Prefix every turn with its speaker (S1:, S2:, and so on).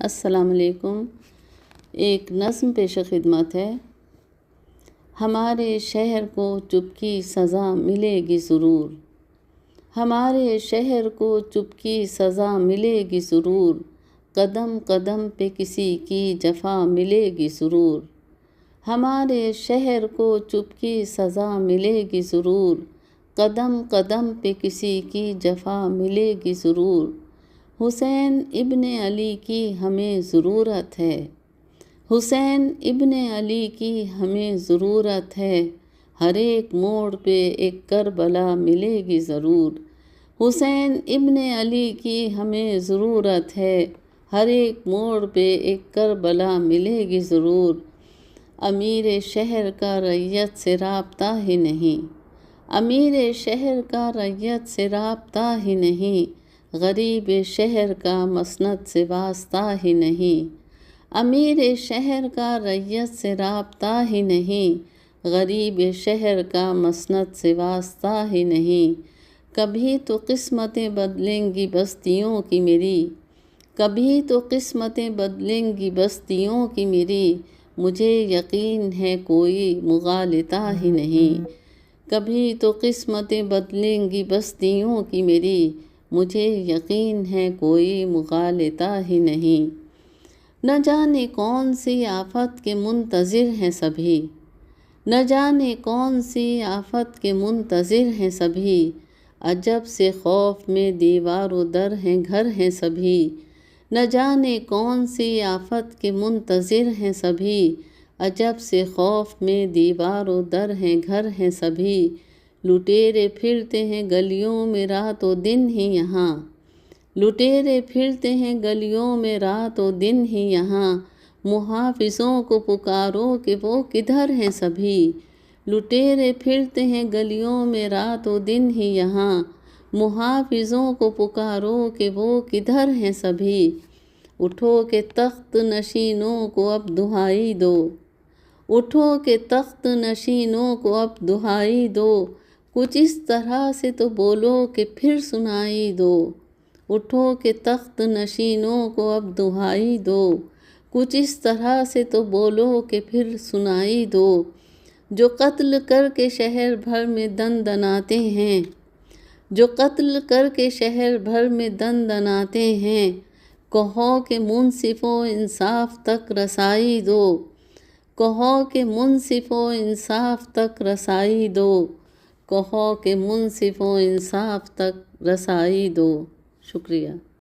S1: السلام علیکم۔ ایک نظم پیش خدمت ہے۔ ہمارے شہر کو چپ کی سزا ملے گی ضرور، ہمارے شہر کو چپ کی سزا ملے گی ضرور، قدم قدم پہ کسی کی جفا ملے گی ضرور، ہمارے شہر کو چپ کی سزا ملے گی ضرور، قدم قدم پہ کسی کی جفا ملے گی ضرور، حسین ابن علی کی ہمیں ضرورت ہے، حسین ابن علی کی ہمیں ضرورت ہے، ہر ایک موڑ پہ ایک کربلا ملے گی ضرور، حسین ابن علی کی ہمیں ضرورت ہے، ہر ایک موڑ پہ ایک کربلا ملے گی ضرور، امیر شہر کا رعیت سے رابطہ ہی نہیں، امیر شہر کا رعیت سے رابطہ ہی نہیں، غریب شہر کا مسند سے واسطہ ہی نہیں، امیر شہر کا رعیت سے رابطہ ہی نہیں، غریب شہر کا مسند سے واسطہ ہی نہیں، کبھی تو قسمتیں بدلیں گی بستیوں کی میری، کبھی تو قسمتیں بدلیں گی بستیوں کی میری، مجھے یقین ہے کوئی مغالطہ ہی نہیں، کبھی تو قسمتیں بدلیں گی بستیوں کی میری، مجھے یقین ہے کوئی مغالطہ ہی نہیں، نہ جانے کون سی آفت کے منتظر ہیں سبھی، نہ جانے کون سی آفت کے منتظر ہیں سبھی، عجب سے خوف میں دیوار و در ہیں گھر ہیں سبھی، نہ جانے کون سی آفت کے منتظر ہیں سبھی، عجب سے خوف میں دیوار و در ہیں گھر ہیں سبھی، لٹیرے پھرتے ہیں گلیوں میں رات و دن ہی یہاں، لٹیرے پھرتے ہیں گلیوں میں رات و دن ہی یہاں، محافظوں کو پکارو کہ وہ کدھر ہیں سبھی، لٹیرے پھرتے ہیں گلیوں میں رات و دن ہی یہاں، محافظوں کو پکارو کہ وہ کدھر ہیں سبھی، اٹھو کہ تخت نشینوں کو اب دہائی دو، اٹھو کہ تخت نشینوں کو اب دہائی دو، کچھ اس طرح سے تو بولو کہ پھر سنائی دو، اٹھو کہ تخت نشینوں کو اب دہائی دو، کچھ اس طرح سے تو بولو کہ پھر سنائی دو، جو قتل کر کے شہر بھر میں دن دناتے ہیں، جو قتل کر کے شہر بھر میں دن دناتے ہیں، کہو کہ منصف و انصاف تک رسائی دو، کہو کہ منصف و انصاف تک رسائی دو، کہو کہ منصف و انصاف تک رسائی دو۔ شکریہ۔